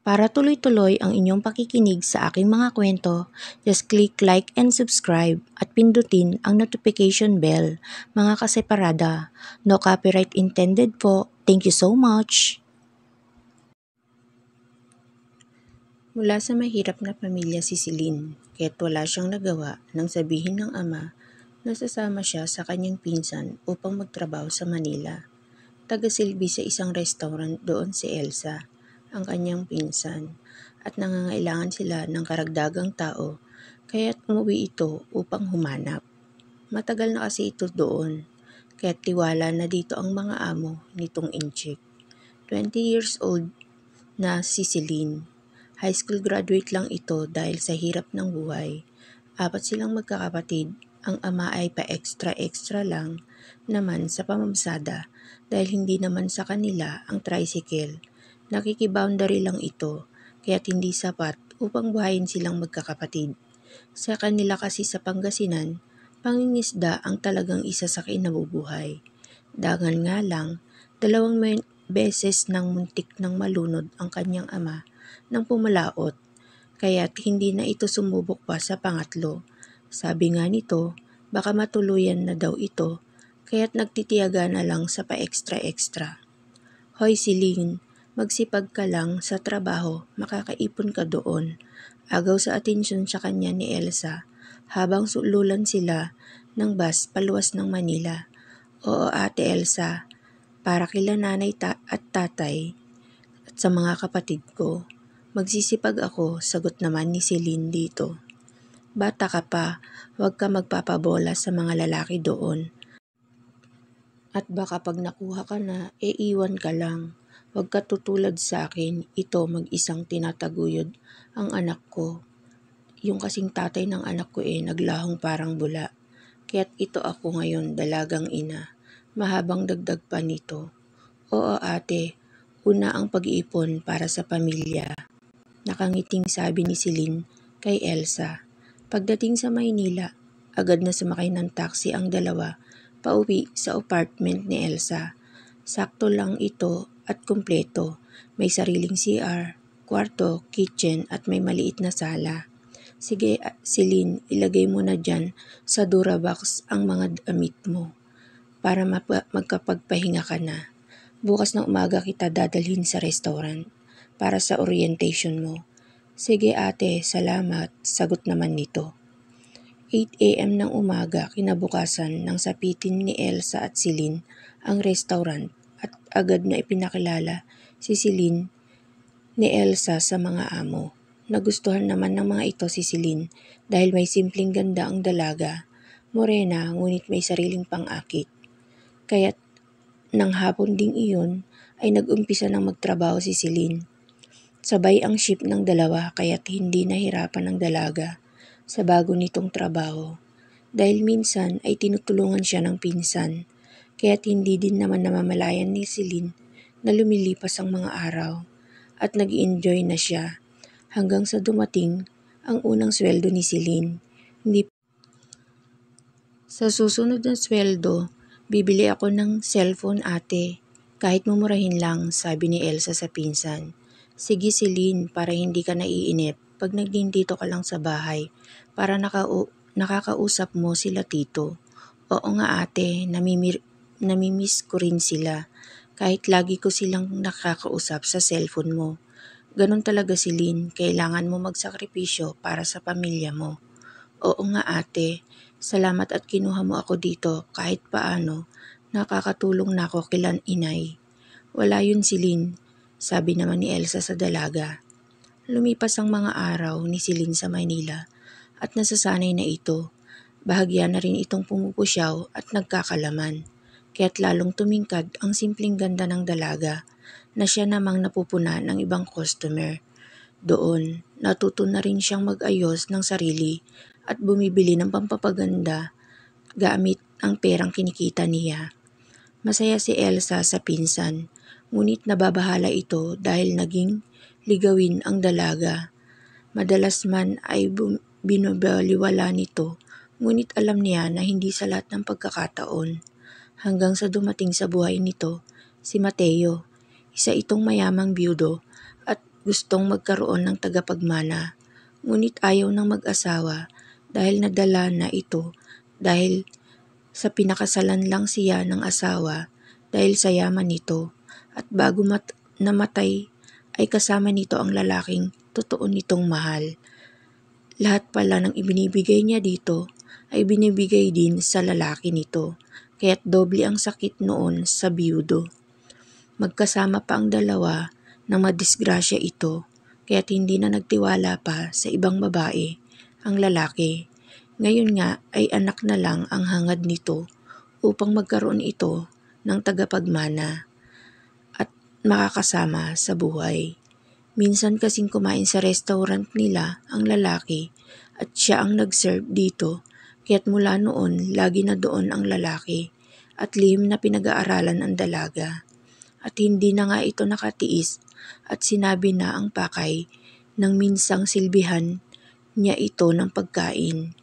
Para tuloy-tuloy ang inyong pakikinig sa aking mga kwento, just click like and subscribe at pindutin ang notification bell, mga kaseparada. No copyright intended po. Thank you so much! Mula sa mahirap na pamilya si Celine, kaya't wala siyang nagawa nang sabihin ng ama na sasama siya sa kanyang pinsan upang magtrabaho sa Manila. Tagasilbi sa isang restaurant doon si Elsa, ang kanyang pinsan, at nangangailangan sila ng karagdagang tao, kaya't umuwi ito upang humanap. Matagal na kasi ito doon, kaya't tiwala na dito ang mga amo nitong Inchik. 20 years old na si Celine. High school graduate lang ito dahil sa hirap ng buhay. 4 silang magkakapatid. Ang ama ay pa-extra-extra lang naman sa pamamsada dahil hindi naman sa kanila ang tricycle. Nakikiboundary lang ito kaya't hindi sapat upang buhayin silang magkakapatid. Sa kanila kasi sa Pangasinan, pangingisda ang talagang isa sa kinabubuhay. Dagan nga lang, 2 beses nang muntik nang malunod ang kanyang ama nang pumalaot, kaya't hindi na ito sumubok pa sa pangatlo. Sabi nga nito, baka matuluyan na daw ito, kaya't nagtitiyaga na lang sa pa-extra-extra. Hoy Celine, magsipag ka lang sa trabaho, makakaipon ka doon. Agaw sa atensyon sa kanya ni Elsa, habang sululan sila ng bus paluwas ng Manila. Oo ate Elsa, para kila nanay at tatay at sa mga kapatid ko. Magsisipag ako, sagot naman ni Celine dito. Bata ka pa, huwag ka magpapabola sa mga lalaki doon. At baka pag nakuha ka na, iwan ka lang. Huwag ka tutulad sa akin, ito mag-isang tinataguyod ang anak ko. Yung kasing tatay ng anak ko naglahong parang bula. Kaya't ito ako ngayon, dalagang ina. Mahabang dagdag pa nito. Oo ate, una ang pag-iipon para sa pamilya. Nakangiting sabi ni Celine kay Elsa. Pagdating sa Maynila, agad na sumakay ng taxi ang dalawa pauwi sa apartment ni Elsa. Sakto lang ito at kumpleto. May sariling CR, kwarto, kitchen at may maliit na sala. Sige Celine, ilagay mo na dyan sa Durabox ang mga damit mo para magkapagpahinga ka na. Bukas ng umaga kita dadalhin sa restaurant para sa orientation mo. Sige ate, salamat, sagot naman nito. 8 a.m. ng umaga kinabukasan nang sapitin ni Elsa at Celine ang restaurant at agad na ipinakilala si Celine ni Elsa sa mga amo. Nagustuhan naman ng mga ito si Celine dahil may simpleng ganda ang dalaga. Morena ngunit may sariling pang-akit. Kaya't nang hapon ding iyon ay nag-umpisa ng magtrabaho si Celine. Sabay ang shift ng dalawa kaya't hindi nahirapan ang dalaga sa bago nitong trabaho. Dahil minsan ay tinutulungan siya ng pinsan, kaya't hindi din naman namamalayan ni Celine na lumilipas ang mga araw at nag-enjoy na siya hanggang sa dumating ang unang sweldo ni Celine. Sa susunod na sweldo, bibili ako ng cellphone ate, kahit mumurahin lang, sabi ni Elsa sa pinsan. Sige Celine, para hindi ka naiinip pag nandito ka lang sa bahay, para nakakausap mo sila tito. Oo nga ate, namimiss ko rin sila, kahit lagi ko silang nakakausap sa cellphone mo. Ganon talaga Celine, kailangan mo magsakripisyo para sa pamilya mo. Oo nga ate, salamat at kinuha mo ako dito kahit paano, nakakatulong na ako kila inay. Wala yun Celine, sabi naman ni Elsa sa dalaga. Lumipas ang mga araw ni Celine sa Maynila at nasasanay na ito. Bahagya na rin itong pumupusyaw at nagkakalaman. Kaya't lalong tumingkad ang simpleng ganda ng dalaga na siya namang napupuna ng ibang customer. Doon, natuto na rin siyang mag-ayos ng sarili at bumibili ng pampapaganda gamit ang perang kinikita niya. Masaya si Elsa sa pinsan, ngunit nababahala ito dahil naging ligawin ang dalaga. Madalas man ay binabaliwala nito, ngunit alam niya na hindi sa lahat ng pagkakataon. Hanggang sa dumating sa buhay nito si Mateo, isa itong mayamang biyudo at gustong magkaroon ng tagapagmana, ngunit ayaw ng mag-asawa dahil nadala na ito dahil sa pinakasalan lang siya ng asawa dahil sa yaman nito at bago namatay ay kasama nito ang lalaking totoo nitong mahal. Lahat pala ng ibinibigay niya dito ay binibigay din sa lalaki nito, kaya't doble ang sakit noon sa biyudo. Magkasama pa ang dalawa nang madisgrasya ito, kaya't hindi na nagtiwala pa sa ibang babae ang lalaki. Ngayon nga ay anak na lang ang hangad nito upang magkaroon ito ng tagapagmana at makakasama sa buhay. Minsan kasing kumain sa restaurant nila ang lalaki at siya ang nag-serve dito, kaya't mula noon lagi na doon ang lalaki at lihim na pinag-aaralan ang dalaga. At hindi na nga ito nakatiis at sinabi na ang pakay nang minsang silbihan niya ito ng pagkain.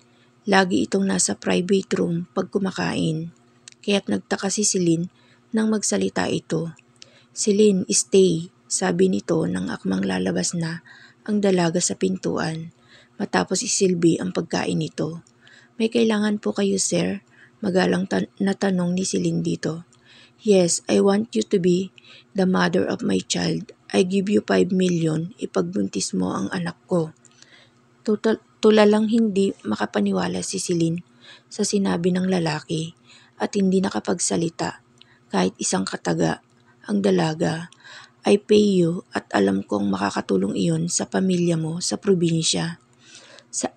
Lagi itong nasa private room pag kumakain, kaya't nagtaka si Celine nang magsalita ito. "Celine, stay," sabi nito nang akmang lalabas na ang dalaga sa pintuan matapos isilbi ang pagkain nito. "May kailangan po kayo, sir?" Magalang na tanong ni Celine dito. "Yes, I want you to be the mother of my child. I give you 5 million ipagbuntis mo ang anak ko." Tulalang hindi makapaniwala si Celine sa sinabi ng lalaki at hindi nakapagsalita kahit isang kataga. Ang dalaga, "I pay you at alam kong makakatulong iyon sa pamilya mo sa probinsya.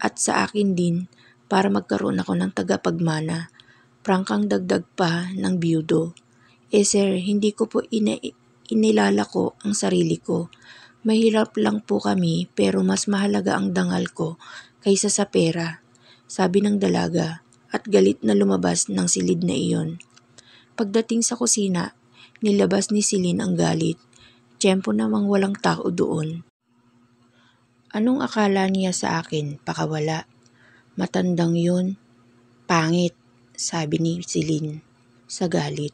At sa akin din para magkaroon ako ng tagapagmana." Prangkang dagdag pa ng biyudo. Sir, hindi ko po inilalako ang sarili ko. Mahirap lang po kami pero mas mahalaga ang dangal ko kaysa sa pera," sabi ng dalaga at galit na lumabas ng silid na iyon. Pagdating sa kusina, nilabas ni Celine ang galit. Tiyempo namang walang tao doon. "Anong akala niya sa akin, pakawala? Matandang yun. Pangit," sabi ni Celine sa galit.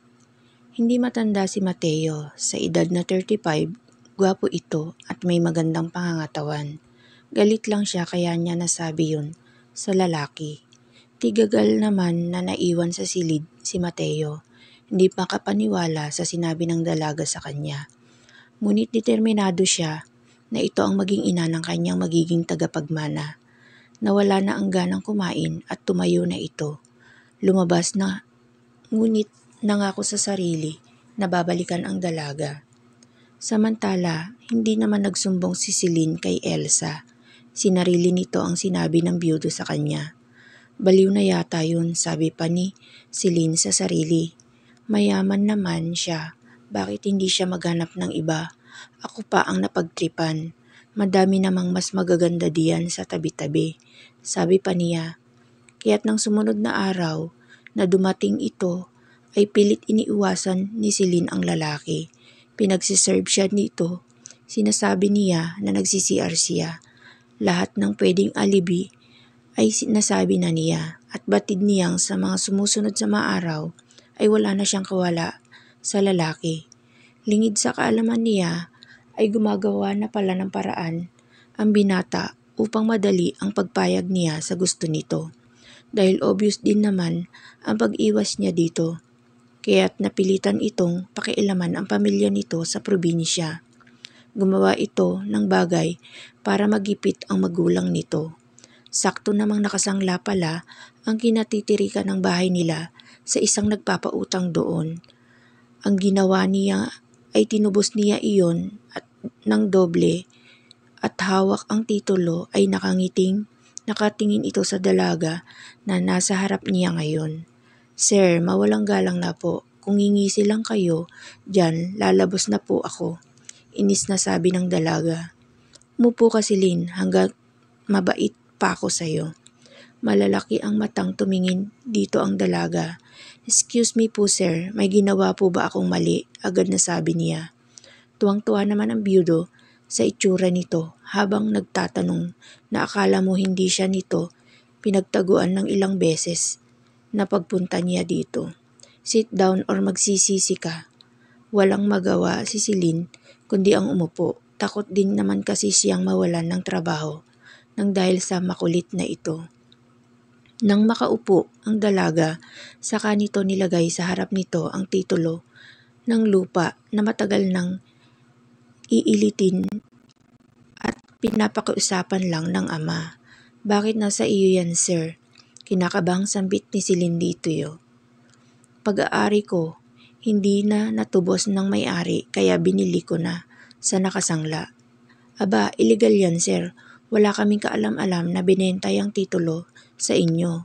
Hindi matanda si Mateo, sa edad na 35, gwapo ito at may magandang pangangatawan. Galit lang siya kaya niya nasabi yun sa lalaki. Tigagal naman na naiwan sa silid si Mateo. Hindi makapaniwala sa sinabi ng dalaga sa kanya. Ngunit determinado siya na ito ang maging ina ng kanyang magiging tagapagmana. Nawala na ang ganang kumain at tumayo na ito. Lumabas na, ngunit nangako sa sarili na babalikan ang dalaga. Samantala, hindi naman nagsumbong si Celine kay Elsa. Sinarili nito ang sinabi ng biyudo sa kanya. "Baliw na yata yun," sabi pa ni Celine sa sarili. "Mayaman naman siya. Bakit hindi siya maghanap ng iba? Ako pa ang napagtripan. Madami namang mas magaganda diyan sa tabi-tabi," sabi pa niya. Kaya't nang sumunod na araw na dumating ito, ay pilit iniiwasan ni Celine ang lalaki. Pinagsiserve siya nito. Sinasabi niya na nagsi-CR siya. Lahat ng pwedeng alibi ay sinasabi na niya at batid niyang sa mga sumusunod sa mga araw ay wala na siyang kawala sa lalaki. Lingid sa kaalaman niya ay gumagawa na pala ng paraan ang binata upang madali ang pagpayag niya sa gusto nito. Dahil obvious din naman ang pag-iwas niya dito, kaya't napilitan itong pakialaman ang pamilya nito sa probinsya. Gumawa ito ng bagay para magipit ang magulang nito. Sakto namang nakasangla pala ang kinatitirikan ng bahay nila sa isang nagpapautang doon. Ang ginawa niya ay tinubos niya iyon at ng doble at hawak ang titulo ay nakatingin ito sa dalaga na nasa harap niya ngayon. "Sir, mawalang galang na po. Kung ngingisi lang kayo, dyan lalabos na po ako," inis na sabi ng dalaga. "Umupo ka, Celine, hanggang mabait pa ako sa'yo." Malalaki ang matang tumingin dito ang dalaga. "Excuse me po, sir, may ginawa po ba akong mali?" agad na sabi niya. Tuwang-tuwa naman ang biyudo sa itsura nito habang nagtatanong na akala mo hindi siya nito pinagtaguan ng ilang beses na pagpunta niya dito. "Sit down or magsisisi ka." Walang magawa si Celine kundi ang umupo. takot din naman kasi siyang mawalan ng trabaho nang dahil sa makulit na ito. Nang makaupo ang dalaga, saka nito nilagay sa harap nito ang titulo ng lupa na matagal nang iilitin at pinapakiusapan lang ng ama. Bakit nasa iyo yan, sir? Kinakabang sambit ni Celine dito yo. Pag-aari ko, hindi na natubos ng may-ari kaya binili ko na sa nakasangla. Aba, illegal yan, sir. Wala kaming kaalam-alam na binenta yung titulo sa inyo.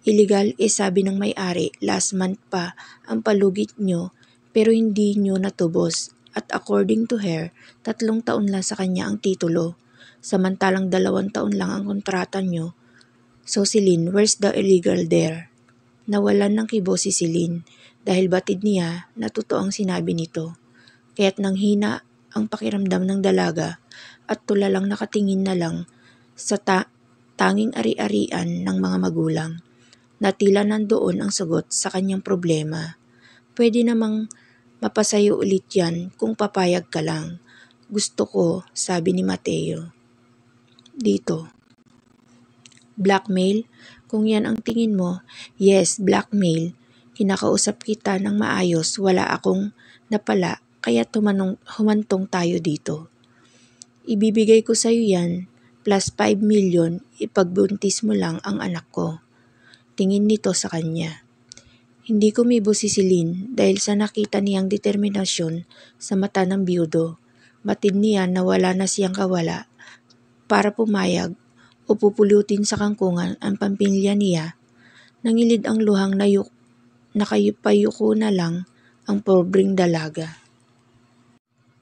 Illegal sabi ng may-ari, last month pa ang palugit nyo pero hindi nyo natubos. At according to her, 3 taon lang sa kanya ang titulo. Samantalang 2 taon lang ang kontrata nyo. So Celine, where's the illegal there? Nawalan ng kibo si Celine dahil batid niya na totoo ang sinabi nito. Kaya't nang hina ang pakiramdam ng dalaga at tulalang nakatingin na lang sa tanging ari-arian ng mga magulang. Na tila nandoon ang sagot sa kanyang problema. Pwede namang mapasayo ulit yan kung papayag ka lang. Gusto ko, sabi ni Mateo. Dito. Blackmail? Kung yan ang tingin mo, yes, blackmail. Kinakausap kita ng maayos, wala akong napala, kaya humantong tayo dito. Ibibigay ko sa'yo yan, plus 5 million, ipagbuntis mo lang ang anak ko. Tingin nito sa kanya. Hindi kumibo si Celine dahil sa nakita niyang determinasyon sa mata ng biyudo. Batid niya na wala na siyang kawala para pumayag o pupulutin sa kangkungan ang pamilya niya. Nangilid ang luhang nakayupayuko na lang ang pobreng dalaga.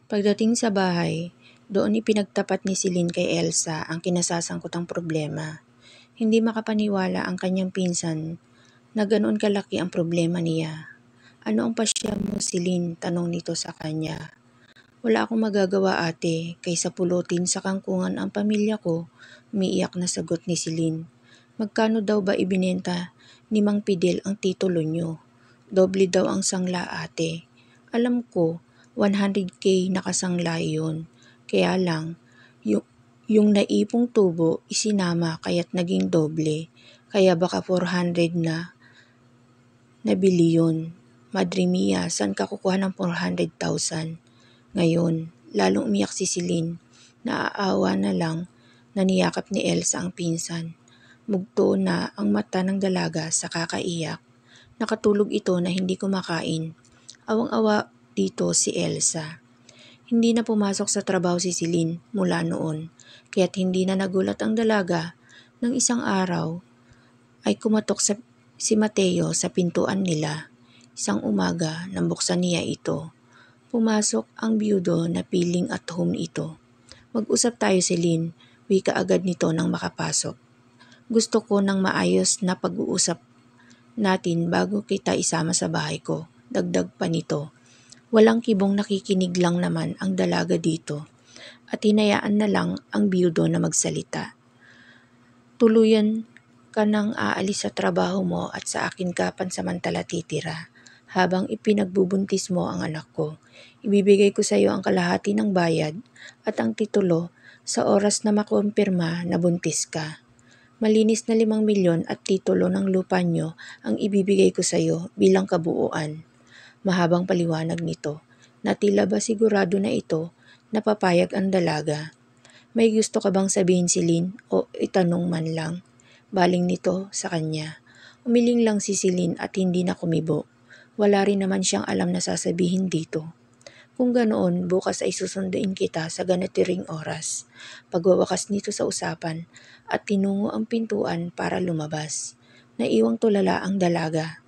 Pagdating sa bahay, doon ipinagtapat ni Celine kay Elsa ang kinasasangkutang problema. Hindi makapaniwala ang kanyang pinsan na ganoon kalaki ang problema niya. Ano ang pasya mo, Celine? Tanong nito sa kanya. Wala akong magagawa, ate, kaysa pulutin sa kangkungan ang pamilya ko, umiiyak na sagot ni Celine. Magkano daw ba ibinenta ni Mang Fidel ang titulo nyo? Doble daw ang sangla, ate. Alam ko, 100K nakasangla yun. Kaya lang, yung naipong tubo isinama kaya't naging doble. Kaya baka 400 na nabili yun. Madre mia, saan ka kukuha ng 400,000? Ngayon, lalong umiyak si Celine. Naaawa na lang na niyakap ni Elsa ang pinsan. Mugto na ang mata ng dalaga sa kakaiyak. Nakatulog ito na hindi kumakain. Awang-awa dito si Elsa. Hindi na pumasok sa trabaho si Celine mula noon, kaya't hindi na nagulat ang dalaga nang isang araw ay kumatok si Mateo sa pintuan nila. Isang umaga nang buksan niya ito. Pumasok ang biyudo na piling at home ito. Mag-usap tayo, Celine, wika agad nito nang makapasok. Gusto ko ng maayos na pag-uusap natin bago kita isama sa bahay ko. Dagdag pa nito. Walang kibong nakikinig lang naman ang dalaga dito at hinayaan na lang ang biyudo na magsalita. Tuluyan ka nang aalis sa trabaho mo at sa akin ka pansamantala titira habang ipinagbubuntis mo ang anak ko. Ibibigay ko sa iyo ang kalahati ng bayad at ang titulo sa oras na makumpirma na buntis ka. Malinis na 5 milyon at titulo ng lupa nyo ang ibibigay ko sa iyo bilang kabuuan. Mahabang paliwanag nito, na tila ba sigurado na ito na papayag ang dalaga. May gusto ka bang sabihin, Celine, o itanong man lang? Baling nito sa kanya. Umiling lang si Celine at hindi na kumibo. Wala rin naman siyang alam na sasabihin dito. Kung ganoon, bukas ay susunduin kita sa ganitiring oras. Pagwawakas nito sa usapan at tinungo ang pintuan para lumabas. Naiwang tulala ang dalaga.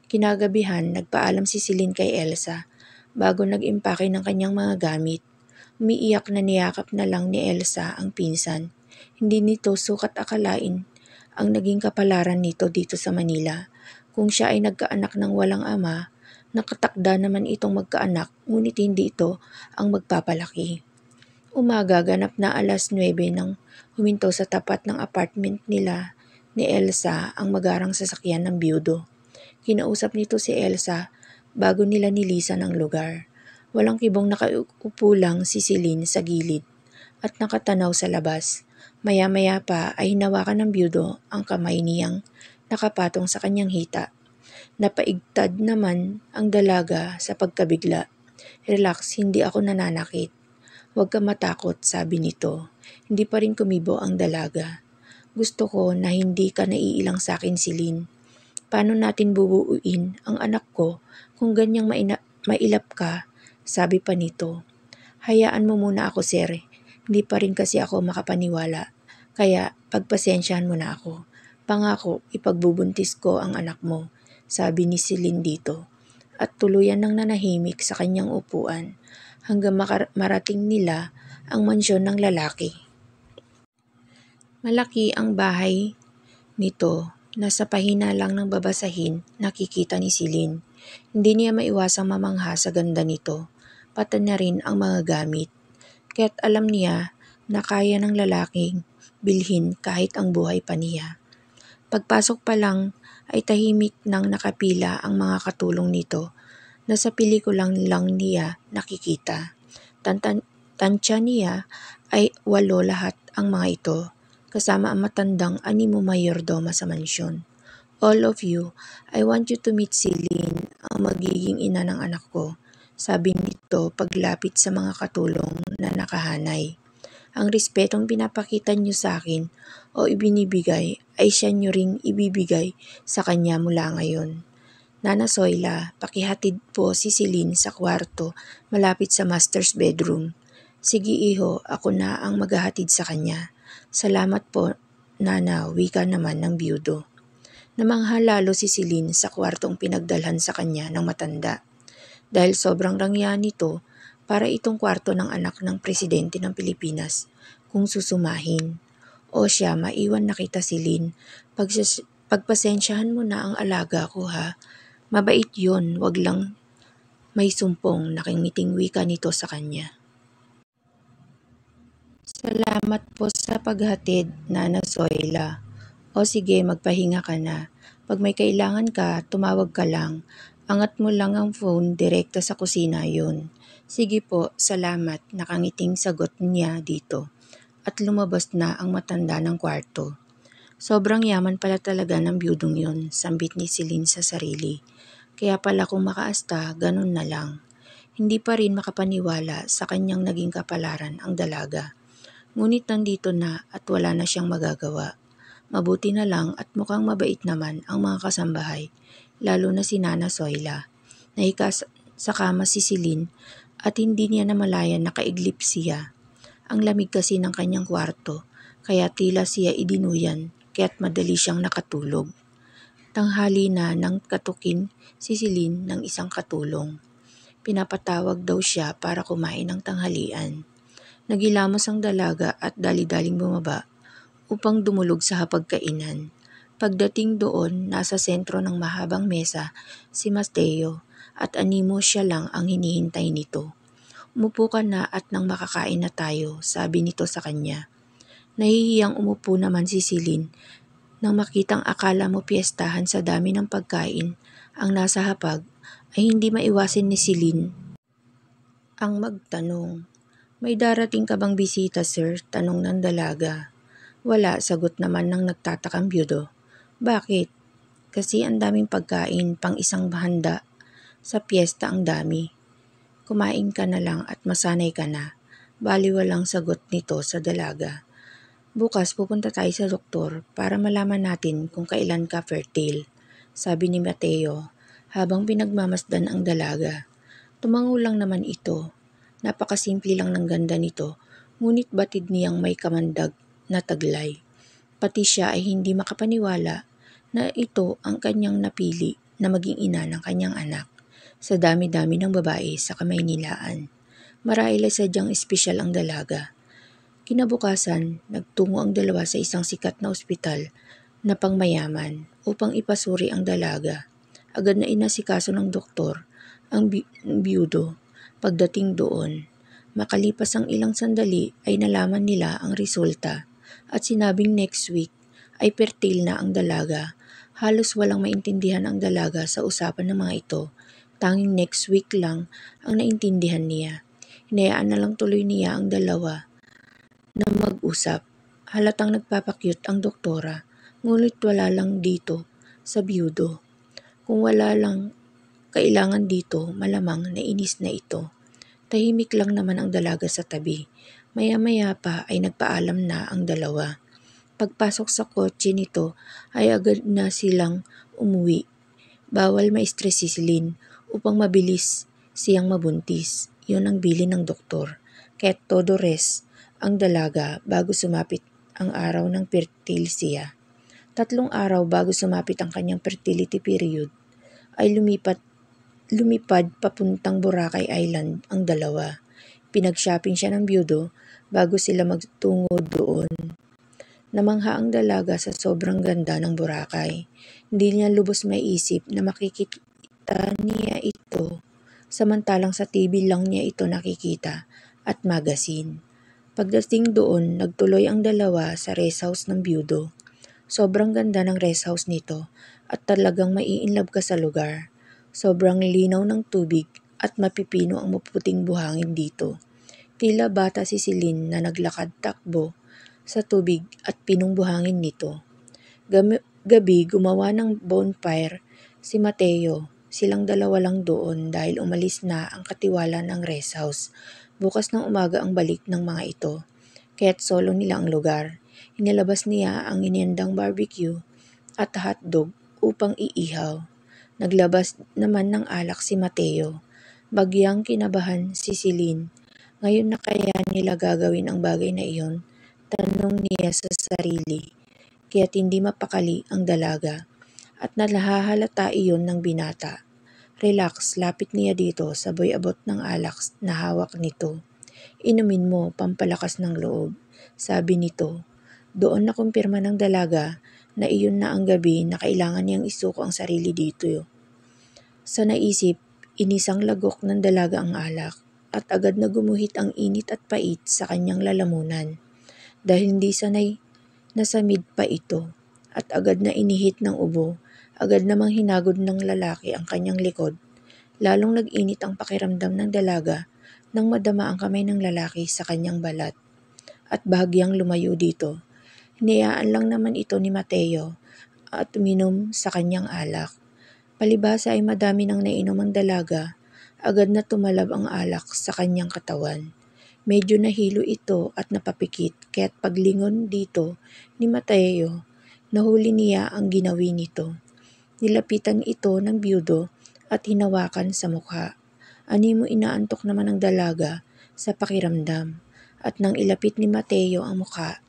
Kinagabihan, nagpaalam si Celine kay Elsa bago nag-impake ng kanyang mga gamit. Umiiyak na niyakap na lang ni Elsa ang pinsan. Hindi nito sukat akalain ang naging kapalaran nito dito sa Manila. Kung siya ay nagkaanak ng walang ama, nakatakda naman itong magkaanak ngunit hindi ito ang magpapalaki. Umaga, ganap na 9:00 nang huminto sa tapat ng apartment nila ni Elsa ang magarang sasakyan ng biyudo. Kinausap nito si Elsa bago nila nilisan ang lugar. Walang kibong nakaupo lang si Celine sa gilid at nakatanaw sa labas. Maya-maya pa ay hinawakan ng byudo ang kamay niyang nakapatong sa kanyang hita. Napaigtad naman ang dalaga sa pagkabigla. "Relax, hindi ako nananakit. Huwag ka matakot," sabi nito. Hindi pa rin kumibo ang dalaga. "Gusto ko na hindi ka naiilang sa akin, Celine. Paano natin bubuuin ang anak ko kung ganyang mailap ka?" Sabi pa nito. "Hayaan mo muna ako, sir. Hindi pa rin kasi ako makapaniwala. Kaya pagpasensyahan mo na ako. Pangako, ipagbubuntis ko ang anak mo," sabi ni Celine dito. At tuluyan ng nanahimik sa kanyang upuan hanggang marating nila ang mansyon ng lalaki. Malaki ang bahay nito na sa pahina lang ng babasahin nakikita ni Celine. Hindi niya maiwasang mamangha sa ganda nito, pati na rin ang mga gamit. Kaya't alam niya na kaya ng lalaking bilhin kahit ang buhay pa niya. Pagpasok pa lang ay tahimik nang nakapila ang mga katulong nito na sa pelikulang lang niya nakikita. Tansya niya ay 8 lahat ang mga ito, kasama ang matandang animo mayordoma sa mansyon. "All of you, I want you to meet Celine, ang magiging ina ng anak ko," sabi nito paglapit sa mga katulong na nakahanay. "Ang respetong pinapakita niyo sa akin o ibinibigay ay siya niyo ring ibibigay sa kanya mula ngayon. Nana Zoila, pakihatid po si Celine sa kwarto malapit sa master's bedroom." "Sige iho, ako na ang maghahatid sa kanya." "Salamat po, Nana," wika naman ng byudo. Namangha lalo si Celine sa kwartong pinagdalhan sa kanya ng matanda. Dahil sobrang rangya nito, para itong kwarto ng anak ng presidente ng Pilipinas kung susumahin. "O siya, maiwan na kita, Celine. Pagpasensyahan mo na ang alaga ko, ha. Mabait yun, wag lang may sumpong," nakingiting wika nito sa kanya. "Salamat po sa paghatid, Nana Zoila. O sige, magpahinga ka na. Pag may kailangan ka, tumawag ka lang. Angat mo lang ang phone direkta sa kusina yun." "Sige po, salamat," nakangiting sagot niya dito. At lumabas na ang matanda ng kwarto. Sobrang yaman pala talaga ng byudong yun, sambit ni Celine sa sarili. Kaya pala kung makaasta, ganun na lang. Hindi pa rin makapaniwala sa kanyang naging kapalaran ang dalaga. Ngunit nandito na at wala na siyang magagawa. Mabuti na lang at mukhang mabait naman ang mga kasambahay, lalo na si Nana Zoila. Nahiga sa kama si Celine at hindi niya namalayan na kaiglip siya. Ang lamig kasi ng kanyang kwarto, kaya tila siya idinuyan, kaya't madali siyang nakatulog. Tanghali na nang katukin si Celine ng isang katulong. Pinapatawag daw siya para kumain ng tanghalian. Nagilamos ang dalaga at dali-daling bumaba upang dumulog sa hapagkainan. Pagdating doon, nasa sentro ng mahabang mesa si Mateo at animo siya lang ang hinihintay nito. "Umupo ka na at nang makakain na tayo," sabi nito sa kanya. Nahihiyang umupo naman si Celine nang makitang akala mo piyestahan sa dami ng pagkain ang nasa hapag ay hindi maiwasin ni Celine ang magtanong. "May darating ka bang bisita, sir?" tanong ng dalaga. "Wala," sagot naman ng nagtatakang byudo. "Bakit?" "Kasi ang daming pagkain, pang isang handa. Sa piyesta ang dami. Kumain ka na lang at masanay ka na." Baliwalang sagot nito sa dalaga. "Bukas pupunta tayo sa doktor para malaman natin kung kailan ka fertile," sabi ni Mateo habang pinagmamasdan ang dalaga. Tumango lang naman ito. Napakasimple lang ng ganda nito, ngunit batid niyang may kamandag na taglay. Pati siya ay hindi makapaniwala na ito ang kanyang napili na maging ina ng kanyang anak. Sa dami-dami ng babae sa Kamaynilaan, marahil ay sadyang espesyal ang dalaga. Kinabukasan, nagtungo ang dalawa sa isang sikat na ospital na pangmayaman upang ipasuri ang dalaga. Agad na inasikaso ng doktor ang byudo. Pagdating doon, makalipas ang ilang sandali ay nalaman nila ang resulta at sinabing next week ay fertile na ang dalaga. Halos walang maintindihan ang dalaga sa usapan ng mga ito Tanging next week lang ang naintindihan niya. Hinayaan na lang tuloy niya ang dalawa na mag-usap. Halatang nagpapakyut ang doktora, ngunit wala lang dito sa byudo. Kung wala lang kailangan dito, malamang nainis na ito. Tahimik lang naman ang dalaga sa tabi. Maya-maya pa ay nagpaalam na ang dalawa. Pagpasok sa kotse nito ay agad na silang umuwi. Bawal ma-stress si Celine upang mabilis siyang mabuntis. Yun ang bilin ng doktor. Kaya't todo rest ang dalaga bago sumapit ang araw ng fertile siya. 3 araw bago sumapit ang kanyang fertility period ay lumipad papuntang Boracay Island ang dalawa. Pinag-shopping siya ng byudo bago sila magtungo doon. Namangha ang dalaga sa sobrang ganda ng Boracay. Hindi niya lubos maiisip na makikita niya ito, samantalang sa TV lang niya ito nakikita at magazine. Pagdating doon, nagtuloy ang dalawa sa rest house ng byudo. Sobrang ganda ng rest house nito at talagang mai-inlove ka sa lugar. Sobrang linaw ng tubig at mapipino ang maputing buhangin dito. Tila bata si Celine na naglakad-takbo sa tubig at pinong buhangin nito. Gabi gumawa ng bonfire si Mateo. Silang dalawa lang doon dahil umalis na ang katiwala ng rest house. Bukas ng umaga ang balik ng mga ito. Kaya't solo nila ang lugar. Inilabas niya ang inihandang barbecue at hotdog upang iihaw. Naglabas naman ng alak si Mateo. Bagyang kinabahan si Celine. Ngayon na kaya nila gagawin ang bagay na iyon? Tanong niya sa sarili. Kaya't hindi mapakali ang dalaga. At nahahalata iyon ng binata. Relax, lapit niya dito, sabay abot ng alak na hawak nito. Inumin mo, pampalakas ng loob. Sabi nito. Doon nakumpirma ng dalaga na iyon na ang gabi na kailangan niyang isuko ang sarili dito. Sa naisip, inisang lagok ng dalaga ang alak at agad na gumuhit ang init at pait sa kanyang lalamunan. Dahil hindi sanay nasamid pa ito at agad na inihit ng ubo, agad namang hinagod ng lalaki ang kanyang likod. Lalong nag-init ang pakiramdam ng dalaga nang madama ang kamay ng lalaki sa kanyang balat at bahagyang lumayo dito. Hinayaan lang naman ito ni Mateo at uminom sa kanyang alak. Palibhasa ay madami nang nainom ang dalaga, agad na tumalab ang alak sa kanyang katawan. Medyo nahilo ito at napapikit kaya't paglingon dito ni Mateo, nahuli niya ang ginawi nito. Nilapitan ito ng byudo at hinawakan sa mukha. Animo inaantok naman ang dalaga sa pakiramdam at nang ilapit ni Mateo ang mukha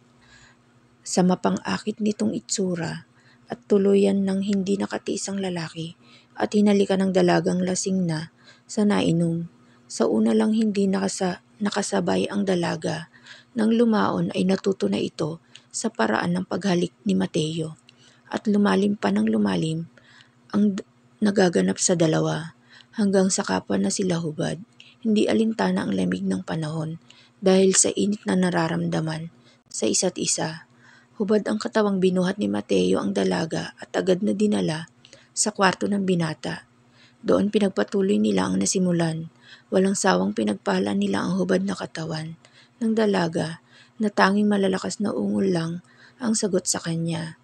sa mapang-akit nitong itsura at tuluyan ng hindi nakatiis ang lalaki at hinalikan ng dalagang lasing na sa nainom. Sa una lang hindi nakasabay ang dalaga. Nang lumaon ay natuto na ito sa paraan ng paghalik ni Mateo at lumalim pa ng lumalim ang nagaganap sa dalawa hanggang sa kapwa na sila hubad. Hindi alintana ang lamig ng panahon dahil sa init na nararamdaman sa isa't isa. Hubad ang katawang binuhat ni Mateo ang dalaga at agad na dinala sa kwarto ng binata. Doon pinagpatuloy nila ang nasimulan. Walang sawang pinagpala nila ang hubad na katawan ng dalaga na tanging malalakas na ungol lang ang sagot sa kanya.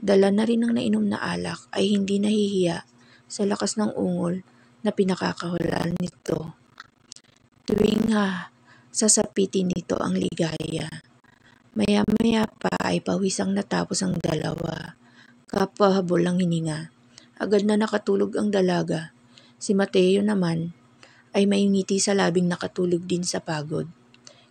Dala na rin ng nainom na alak ay hindi nahihiya sa lakas ng ungol na pinakakahulan nito. Tuwing sasapitin nito ang ligaya. Maya-maya pa ay pawisang natapos ang dalawa. Kapahabol ang hininga. Agad na nakatulog ang dalaga. Si Mateo naman ay may ngiti sa labing nakatulog din sa pagod.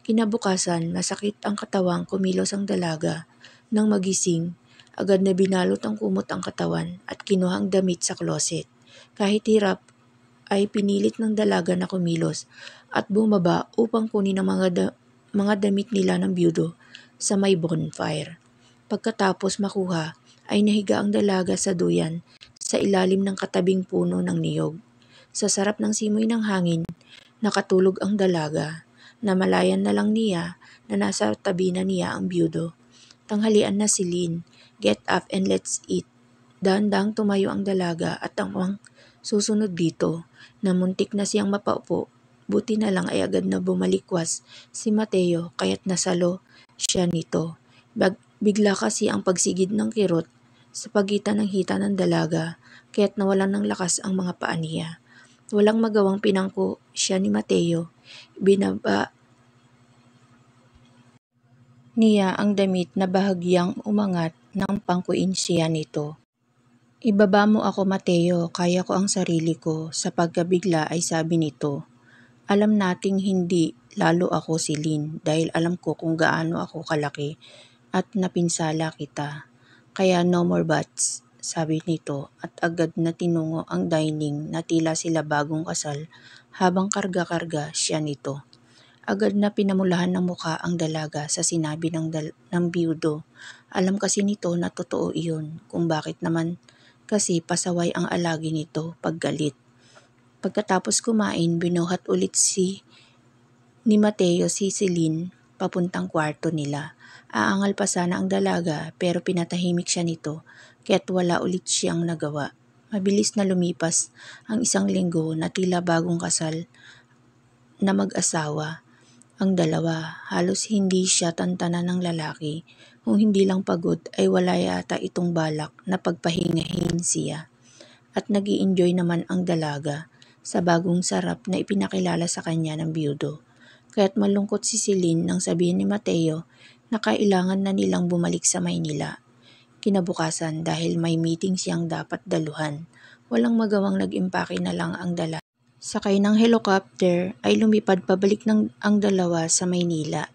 Kinabukasan, masakit ang katawang kumilos ang dalaga. Nang magising, agad na binalot ang kumot ang katawan at kinuha ang damit sa closet. Kahit hirap, ay pinilit ng dalaga na kumilos at bumaba upang kunin ang mga damit nila ng byudo sa may bonfire. Pagkatapos makuha, ay nahiga ang dalaga sa duyan sa ilalim ng katabing puno ng niyog. Sa sarap ng simoy ng hangin, nakatulog ang dalaga. Namalayan na lang niya na nasa tabi na niya ang byudo. Tanghalian na si Lynn. Get up and let's eat. Dahan-dahang tumayo ang dalaga at Susunod dito, na muntik na siyang mapaupo, buti na lang ay agad na bumalikwas si Mateo kaya't nasalo siya nito. Bigla kasi ang pagsigid ng kirot sa pagitan ng hita ng dalaga kaya't nawalan ng lakas ang mga paa niya. Walang magawang pinangko siya ni Mateo. Binaba niya ang damit na bahagyang umangat nang pangkuin siya nito. Ibaba mo ako Mateo, kaya ko ang sarili ko, sa pagkabigla ay sabi nito. Alam nating hindi lalo ako si Lynn dahil alam ko kung gaano ako kalaki at napinsala kita. Kaya no more buts, sabi nito at agad na tinungo ang dining na tila sila bagong kasal habang karga-karga siya nito. Agad na pinamulahan ng mukha ang dalaga sa sinabi ng biyudo. Alam kasi nito na totoo iyon kung bakit naman kasi pasaway ang alagi nito pag galit. Pagkatapos kumain, binuhat ulit ni Mateo si Celine papuntang kwarto nila. Aangal pa sana ang dalaga pero pinatahimik siya nito kaya't wala ulit siyang nagawa. Mabilis na lumipas ang isang linggo na tila bagong kasal na mag-asawa. Ang dalawa, halos hindi siya tantanan ng lalaki. Kung hindi lang pagod ay wala yata itong balak na pagpahingahin siya. At nag-i-enjoy naman ang dalaga sa bagong sarap na ipinakilala sa kanya ng biyudo. Kaya't malungkot si Celine nang sabihin ni Mateo na kailangan na nilang bumalik sa Maynila. Kinabukasan dahil may meeting siyang dapat daluhan. Walang magawang nag-impake na lang ang dalaga. Sakay ng helicopter ay lumipad pabalik ang dalawa sa Maynila.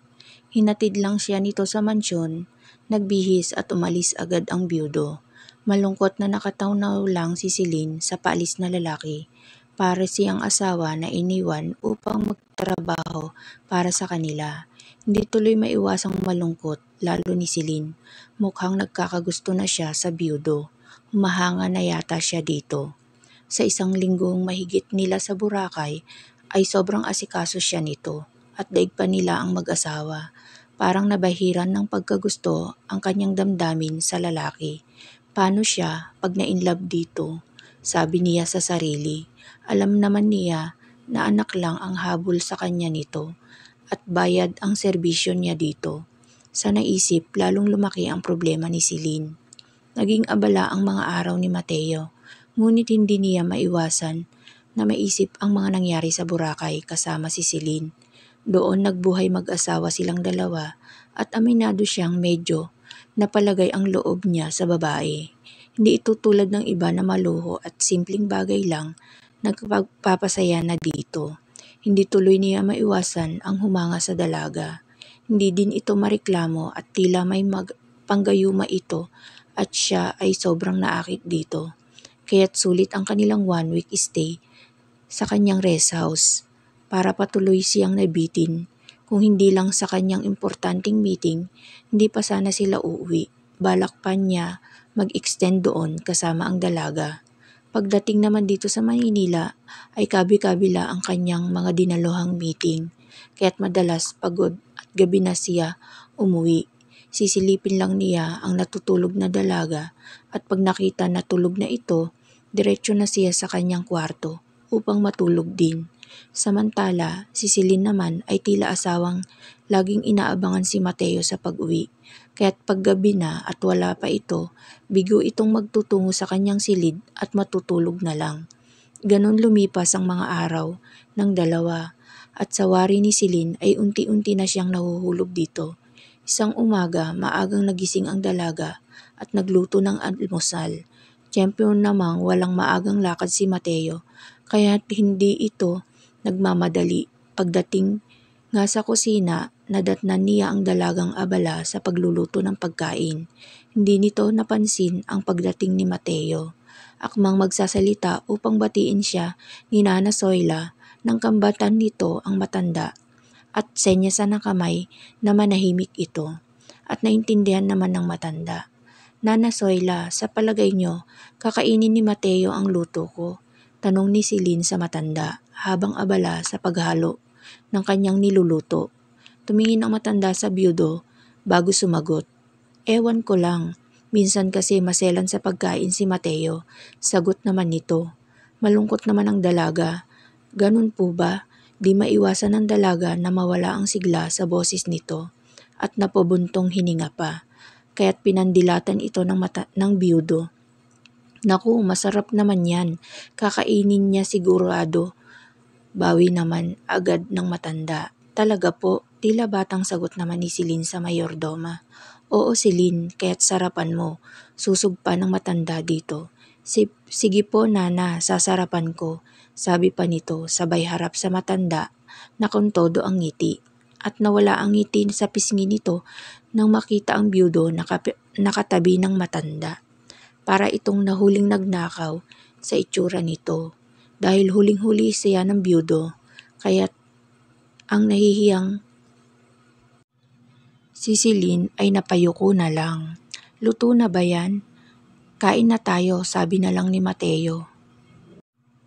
Hinatid lang siya nito sa mansyon, nagbihis at umalis agad ang biyudo. Malungkot na nakatawnaw lang si Celine sa paalis na lalaki. Para siyang asawa na iniwan upang magtrabaho para sa kanila. Hindi tuloy maiwasang malungkot, lalo ni Celine. Mukhang nagkakagusto na siya sa biyudo. Humahanga na yata siya dito. Sa isang linggong mahigit nila sa Boracay ay sobrang asikaso siya nito at daig pa nila ang mag-asawa. Parang nabahiran ng pagkagusto ang kanyang damdamin sa lalaki. Paano siya pag na-inlove dito? Sabi niya sa sarili. Alam naman niya na anak lang ang habol sa kanya nito at bayad ang serbisyo niya dito. Sa naisip, lalong lumaki ang problema ni Celine. Naging abala ang mga araw ni Mateo. Ngunit hindi niya maiwasan na maisip ang mga nangyari sa Boracay kasama si Celine. Doon nagbuhay mag-asawa silang dalawa at aminado siyang medyo napalagay ang loob niya sa babae. Hindi ito tulad ng iba na maluho at simpleng bagay lang nagpapasaya na dito. Hindi tuloy niya maiwasan ang humanga sa dalaga. Hindi din ito mareklamo at tila may panggayuma ito at siya ay sobrang naakit dito. Kaya't sulit ang kanilang 1 week stay sa kanyang rest house para patuloy siyang nabitin. Kung hindi lang sa kanyang importanteng meeting, hindi pa sana sila uuwi. Balak pa niya mag-extend doon kasama ang dalaga. Pagdating naman dito sa Maynila ay kabi-kabila ang kanyang mga dinaluhang meeting. Kaya't madalas pagod at gabi na siya umuwi. Sisilipin lang niya ang natutulog na dalaga at pag nakita na tulog na ito, diretso na siya sa kanyang kwarto upang matulog din. Samantala, si Celine naman ay tila asawang laging inaabangan si Mateo sa pag-uwi. Kaya't paggabi na at wala pa ito, bigo itong magtutungo sa kanyang silid at matutulog na lang. Ganon lumipas ang mga araw ng dalawa at sa wari ni Celine ay unti-unti na siyang nahuhulog dito. Isang umaga, maagang nagising ang dalaga at nagluto ng almusal. Champion namang walang maagang lakad si Mateo, kaya hindi ito nagmamadali. Pagdating nga sa kusina, nadatnan niya ang dalagang abala sa pagluluto ng pagkain. Hindi nito napansin ang pagdating ni Mateo. Akmang magsasalita upang batiin siya ni Nana Zoila nang kambatan nito ang matanda at senyasan ng kamay na manahimik ito at naintindihan naman ng matanda. Nana Zoila, sa palagay nyo, kakainin ni Mateo ang luto ko? Tanong ni Celine sa matanda habang abala sa paghalo ng kanyang niluluto. Tumingin ang matanda sa biyudo bago sumagot. Ewan ko lang, minsan kasi maselan sa pagkain si Mateo, sagot naman nito. Malungkot naman ang dalaga. Ganun po ba? Di maiwasan ng dalaga na mawala ang sigla sa boses nito at napabuntong hininga pa. Kaya't pinandilatan ito ng biyudo. Naku, masarap naman yan. Kakainin niya sigurado. Bawi naman agad ng matanda. Talaga po, tila batang sagot naman ni Silin sa mayordoma. Oo Silin, kaya't sarapan mo. Susog pa ng matanda dito. Sige po nana, sasarapan ko. Sabi pa nito, sabay harap sa matanda na kung todo ang ngiti. At nawala ang ngiti sa pisngi nito nang makita ang biyudo nakatabi ng matanda. Para itong nahuling nagnakaw sa itsura nito. Dahil huling-huli siya ng biyudo, kaya't ang nahihiyang si Silin ay napayuko na lang. Luto na ba yan? Kain na tayo, sabi na lang ni Mateo.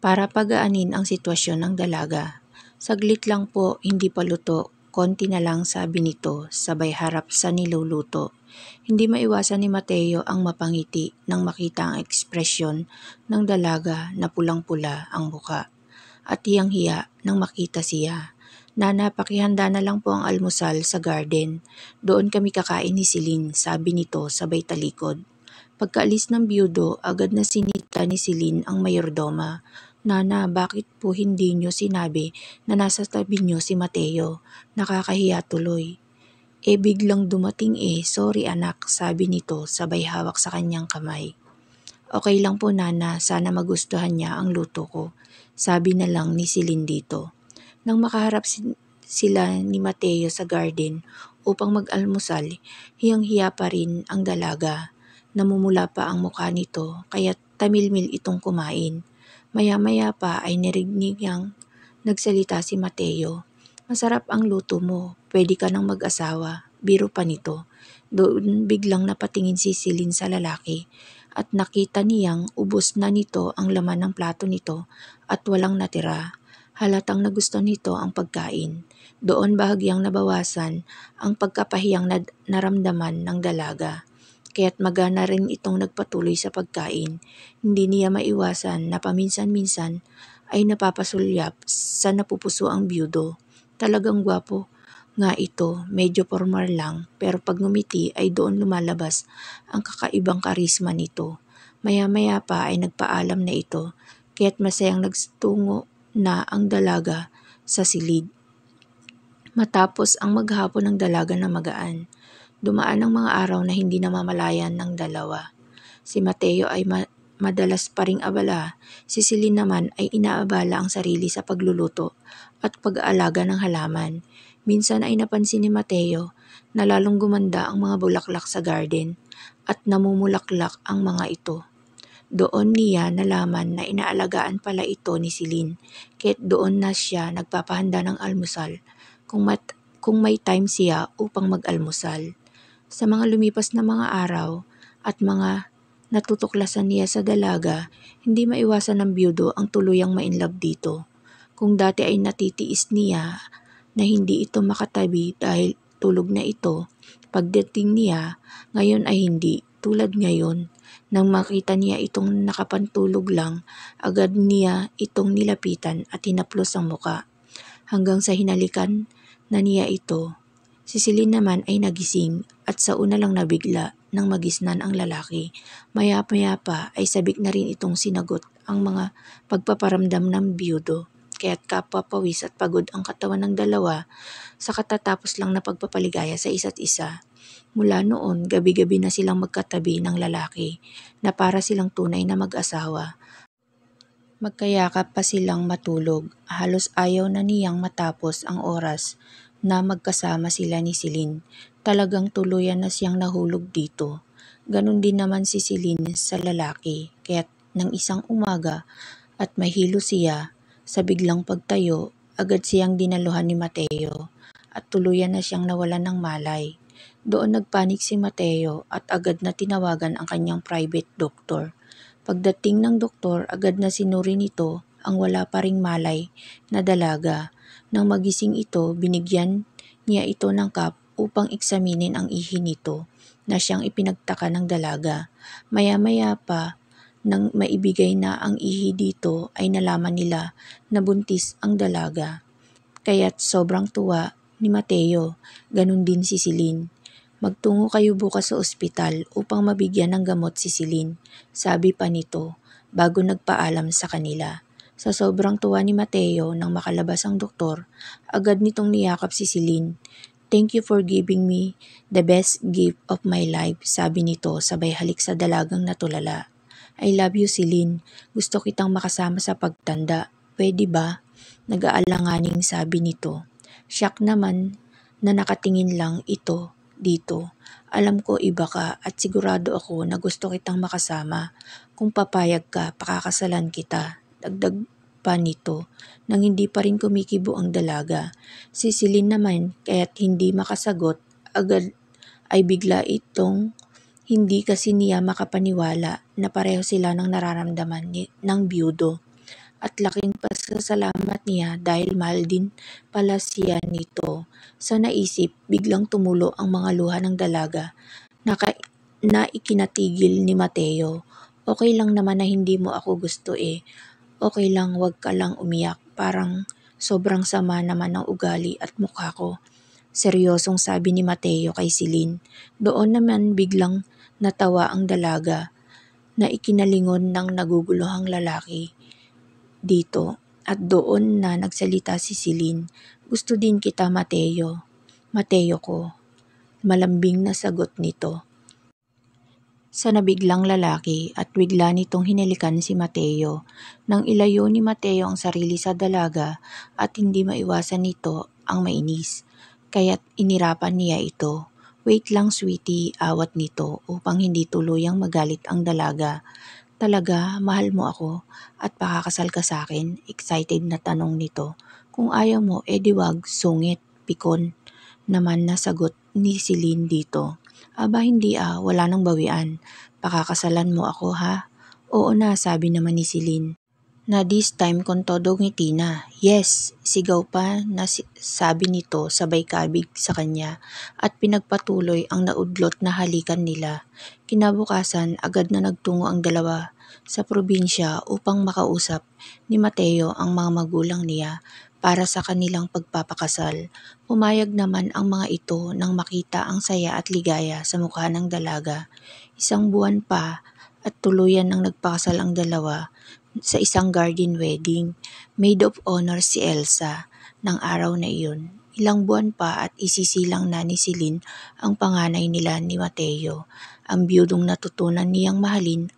Para pagaanin ang sitwasyon ng dalaga. Saglit lang po, hindi pa luto. Konti na lang, sabi nito, sabay harap sa niluluto. Hindi maiwasan ni Mateo ang mapangiti nang makita ang ekspresyon ng dalaga na pulang-pula ang muka. At hiyang-hiya nang makita siya. Nana, pakihanda na lang po ang almusal sa garden. Doon kami kakain ni Silin, sabi nito sabay talikod. Pagkaalis ng biyudo, agad na sinita ni Silin ang mayordoma. Nana, bakit po hindi nyo sinabi na nasa tabi nyo si Mateo? Nakakahiya tuloy. Biglang dumating sorry anak, sabi nito sabay hawak sa kanyang kamay. Okay lang po nana, sana magustuhan niya ang luto ko, sabi na lang ni Silin dito. Nang makaharap sila ni Mateo sa garden upang mag-almusal, hiyang-hiya pa rin ang dalaga. Namumula pa ang mukha nito kaya tamilmil itong kumain. Maya-maya pa ay narinig niyang nagsalita si Mateo. Masarap ang luto mo, pwede ka nang mag-asawa, biro pa nito. Doon biglang napatingin si Silin sa lalaki at nakita niyang ubos na nito ang laman ng plato nito at walang natira. Halatang nagustuhan nito ang pagkain. Doon bahagyang nabawasan ang pagkapahiyang naramdaman ng dalaga. Kaya't magana rin itong nagpatuloy sa pagkain. Hindi niya maiwasan na paminsan-minsan ay napapasulyap sa napupuso ang biyudo. Talagang gwapo nga ito, medyo formal lang, pero pag ngumiti ay doon lumalabas ang kakaibang karisma nito. Maya-maya pa ay nagpaalam na ito, kaya't masayang nagtungo na ang dalaga sa silid. Matapos ang maghapon ng dalaga na magaan, dumaan ang mga araw na hindi namamalayan ng dalawa. Si Mateo ay madalas pa ring abala, si Silin naman ay inaabala ang sarili sa pagluluto at pag-aalaga ng halaman. Minsan ay napansin ni Mateo na lalong gumanda ang mga bulaklak sa garden at namumulaklak ang mga ito. Doon niya nalaman na inaalagaan pala ito ni Silin, kaya't doon na siya nagpapahanda ng almusal kung may time siya upang mag-almusal. Sa mga lumipas na mga araw at mga natutuklasan niya sa dalaga, hindi maiwasan ng biyudo ang tuluyang ma-inlove dito. Kung dati ay natitiis niya na hindi ito makatabi dahil tulog na ito, pagdating niya, ngayon ay hindi. Tulad ngayon, nang makita niya itong nakapantulog lang, agad niya itong nilapitan at hinaplos ang muka. Hanggang sa hinalikan na niya ito. Si Silin naman ay nagising at sa una lang nabigla nang magisnan ang lalaki. Maya-maya pa ay sabik na rin itong sinagot ang mga pagpaparamdam ng biyudo. Kaya't kapapawis at pagod ang katawan ng dalawa sa katatapos lang na pagpapaligaya sa isa't isa. Mula noon, gabi-gabi na silang magkatabi ng lalaki na para silang tunay na mag-asawa. Magkayakap pa silang matulog. Halos ayaw na niyang matapos ang oras na magkasama sila ni Silin. Talagang tuluyan na siyang nahulog dito. Ganon din naman si Silin sa lalaki. Kaya't nang isang umaga at mahilo siya sa biglang pagtayo, agad siyang dinaluhan ni Mateo at tuluyan na siyang nawalan ng malay. Doon nagpanik si Mateo at agad na tinawagan ang kanyang private doctor. Pagdating ng doktor, agad na sinuri nito ang wala pa ring malay na dalaga. Nang magising ito, binigyan niya ito ng cup upang eksaminin ang ihi nito na siyang ipinagtaka ng dalaga. Maya-maya pa Nang maibigay na ang ihi dito ay nalaman nila na buntis ang dalaga. Kaya't sobrang tuwa ni Mateo, ganun din si Celine. Magtungo kayo bukas sa ospital upang mabigyan ng gamot si Celine, sabi pa nito bago nagpaalam sa kanila. Sa sobrang tuwa ni Mateo nang makalabas ang doktor, agad nitong niyakap si Celine. Thank you for giving me the best gift of my life, sabi nito sabay halik sa dalagang natulala. I love you, Celine. Gusto kitang makasama sa pagtanda. Pwede ba? Nag-aalanganing sabi nito. Shock naman na nakatingin lang ito dito. Alam ko iba ka at sigurado ako na gusto kitang makasama. Kung papayag ka, pakakasalan kita. Dagdag pa nito nang hindi pa rin kumikibo ang dalaga. Si Celine naman kaya't hindi makasagot agad ay bigla itong hindi kasi niya makapaniwala na pareho sila ng nararamdaman ng byudo. At laking pasasalamat niya dahil mahal din pala siya nito. Sa naisip, biglang tumulo ang mga luha ng dalaga na ikinatigil ni Mateo. Okay lang naman na hindi mo ako gusto eh. Okay lang, wag ka lang umiyak. Parang sobrang sama naman ng ugali at mukha ko. Seryosong sabi ni Mateo kay Celine. Doon naman biglang natawa ang dalaga na ikinalingon ng naguguluhang lalaki dito. At doon na nagsalita si Celine. Gusto din kita, Mateo. Mateo ko. Malambing na sagot nito sa nabiglang lalaki at bigla nitong hinalikan si Mateo. Nang ilayo ni Mateo ang sarili sa dalaga at hindi maiwasan nito ang mainis. Kaya't inirapan niya ito. Wait lang sweetie, awat nito upang hindi tuluyang magalit ang dalaga. Talaga, mahal mo ako at pakakasal ka sa akin? Excited na tanong nito. Kung ayaw mo, edi wag, sungit, pikon naman na sagot ni Celine dito. Aba hindi wala nang bawian. Pakakasalan mo ako ha? Oo na, sabi naman ni Celine. Na this time con todo ngiti na. Yes, sigaw pa na sabi nito sabay kabig sa kanya at pinagpatuloy ang naudlot na halikan nila. Kinabukasan agad na nagtungo ang dalawa sa probinsya upang makausap ni Mateo ang mga magulang niya para sa kanilang pagpapakasal. Pumayag naman ang mga ito nang makita ang saya at ligaya sa mukha ng dalaga. Isang buwan pa at tuluyan nang nagpakasal ang dalawa sa isang garden wedding. Maid of honor si Elsa ng araw na iyon. Ilang buwan pa at isisilang na ni Celine ang panganay nila ni Mateo. Ang biyudong natutunan niyang mahalin